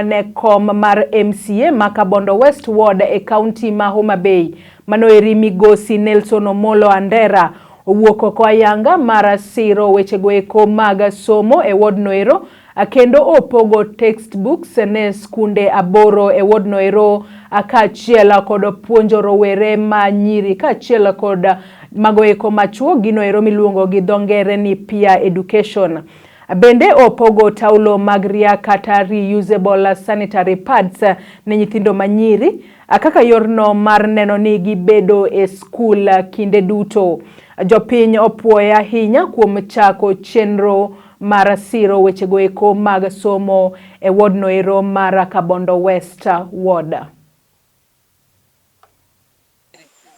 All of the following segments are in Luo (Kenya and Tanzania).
ne kom mar MCA ma Kabondo West Ward e county ma Homa Bay manoeri migosi Nelson Omolo Andera owuok oko ayanga mar siro wechego eko mag somo e ward noero kendo opogo textbooks ne skunde aboro e ward noero kaachiel kod puonjo rowere ma nyiri kaachiel kod mago eko machuo ginoero miluongo gi dho ngere ni peer education. Bende opogo taulo mag ria kata reusable sanitary pads ne nyithindo manyiri kaka yorno mar neno ni gibedo e skul kinde duto. Jopiny opuoya ahinya kuom chako chenro mar siro wechego eko mag somo e ward noero mar Kabondo West Ward.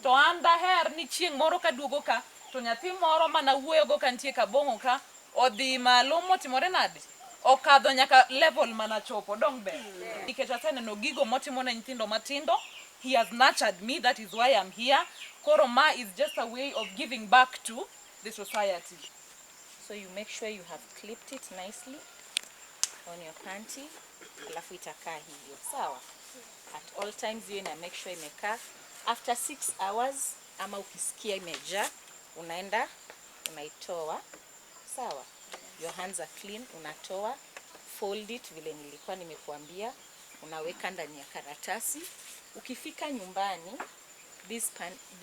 To an daher ni chieng' moro kaduogo ka to nyathi moro mana wuoyogo kantie Kabongo ka odhi malo motimore nade okadho nyaka level mana chopo dong ber nikech aseneno gigo motimo na nyithindo matindo. He has nurtured me, that is why I'm here. Koro ma is just a way of giving back to the society. So you make sure you have clipped it nicely on your panty, alafu itakaa hivyo sawa. At all times you make sure imekaa. After 6 hours ama ukisikia imejaa unaenda unaitoa sawa. Your hands are clean, unatoa, fold it vile nilikuwa nimekuambia, unaweka ndani ya karatasi. Ukifika nyumbani,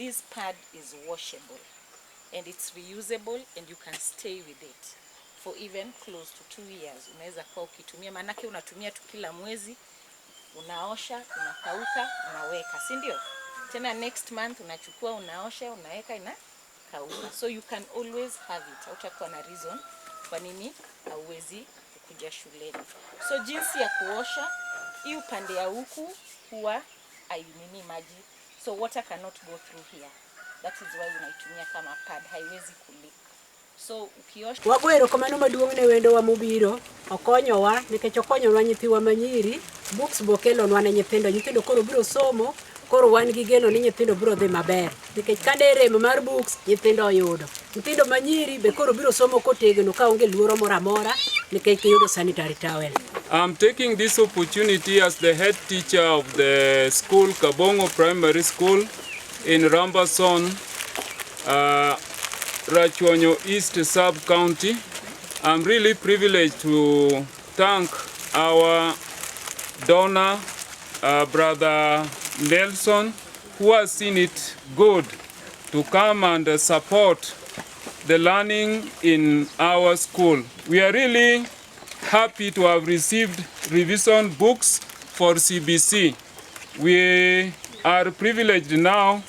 this pad is washable and it's reusable and you can stay with it for even close to 2 years. Unaweza kwa ukitumia, manake unatumia tu kila mwezi, unaosha, unakauka, unaweka, si ndio? Tena next month unachukua, unaosha, unaweka, inakauka. So you can always have it. Hautakuwa na reason kwa nini hauwezi kuja shuleni. So jinsi ya kuosha, hii upande ya huku huwa hainini maji. So water cannot go through here. That is why unaitumia kama pad, haiwezi kuleak. So ukiosha wagwero kamano maduong' ne wendo wa mobiro okonyowa nikech okonyowa nyithiwa manyiri books bokelonwa ne nyithindo koro biro somo. Koro wan gi geno ni nyithindo biro dhi maber nikech kane rem mar books nyithindo oyudo. Nyithindo manyiri be koro biro somo kotegno ka onge luoro moro amora nikech giyudo sanitary towel. I'm taking this opportunity as the head teacher of the school, Kabongo Primary School in Rambason, Rachuonyo East Sub-County. I'm really privileged to thank our donor, Brother Nelson, who has seen it good to come and support the learning in our school. We are really happy to have received revision books for CBC. We are privileged now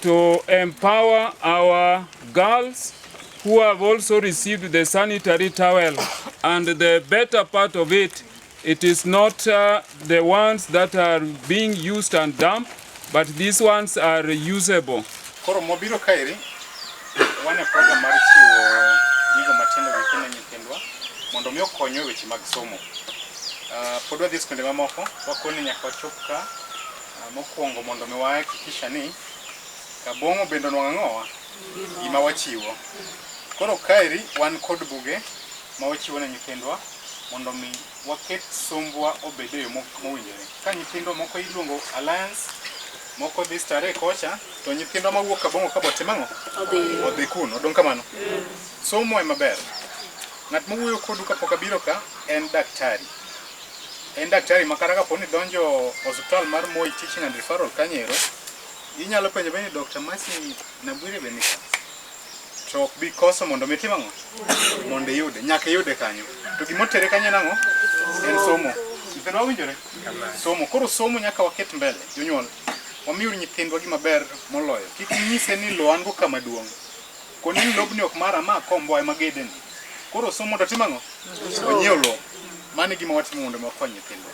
to empower our girls who have also received the sanitary towel. And the better part of it, it is not the ones that are being used and dumped, but these ones are reusable. Koro mobiro kairi, wane program mar chiwo gigo matindo gikene nyithindwa mondo mi okonywe weche mag somo. Pod wadhi skunde mamoko, wakoni nyaka wachop ka mokwongo mondo mi wahakikisha ni Kabongo bende nwang'owa gima wachiwo. Koro kairi wan kod buge ma wachiwo ne nyithindwa mondo mi waket sombwa obede yo mowinjore. Ka nyithindo moko iluongo Alliance, moko dhi stare kocha, to nyithindo mawuok Kabongo ka bote mang'o? Odhi kuno, odong' kamano. Somo ema ber. Ng'at mowuoyo kodu kapok abiro ka en daktari. En daktari makara kapo ni donjo hospital mar Moi Teaching and Referral Kanyero, inyalo penjo bende Dr. Masi Nabwire Benika. To ok bi koso mondo mi timang'o? Mondo yude, nyaka yude kanyo. To gimotere kanyo nang'o? En somo. Nyithindo wawinjore? Somo. Koro somo nyaka waket mbele. Jonyuol, wamiuru nyithindwa gima ber moloyo. Kik nyise ni lo an go kama duong'. Koni ni lobni ok mara ma kombo ema gedeni. Koro somo to timang'o? Onyiew lo. Mani gima watimo mondo wakony nyithindwa.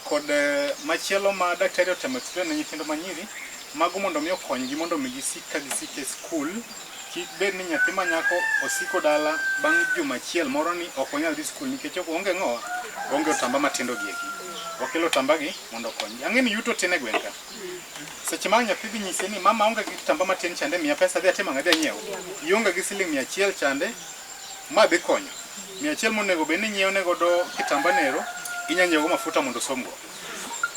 Kod machielo ma daktari otemo explain ne nyithindo manyiri, mago mondo mi okonygi mondo mi gisik ka gisik e skul. Kik bed ni nyathi manyako osiko dala bang' juma achiel moro ni ok onyal dhi skul nikech ok onge ng'owa, onge otamba matindo gieki. Wakelo otambagi mondo okonygi. Ang'e ni yuto tin e gweng' ka. Seche ma nyathi dhi nyise ni mama onge gi tamba matin chande, miya pesa dhi atimo ang'o, dhi anyiewo. Ionge gi siling 100 chande, ma dhi konyo. 100 monego bed ni nyiewo ne godo kitamba nero, inyanyiewo mafuta mondo somgo.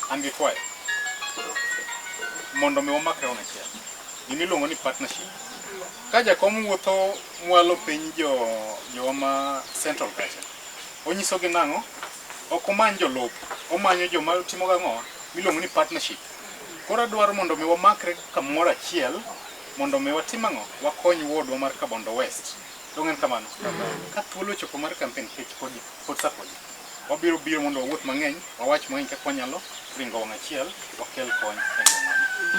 An gi kwayo mondo mi wamakre wang' achiel. Gini iluongo ni partnership. Ka jakom wuotho mwalo piny jowa ma Central kacha, onyiso gi nang'o, ok omany jolup, omanyo joma timo gang'o miluongo ni partnership. Koro adwaro mondo mi wamakre kamoro achiel mondo mi watim ang'o, wakony wuodwa mar Kabondo West. Dongen kamano. Ka thuolo chopo mar campaign kech pod sapodi. Wabiro mondo wawuoth mang'eny, wawach mang'eny kaka wanyalo ringo wang' achiel, wakel kony e gweng'.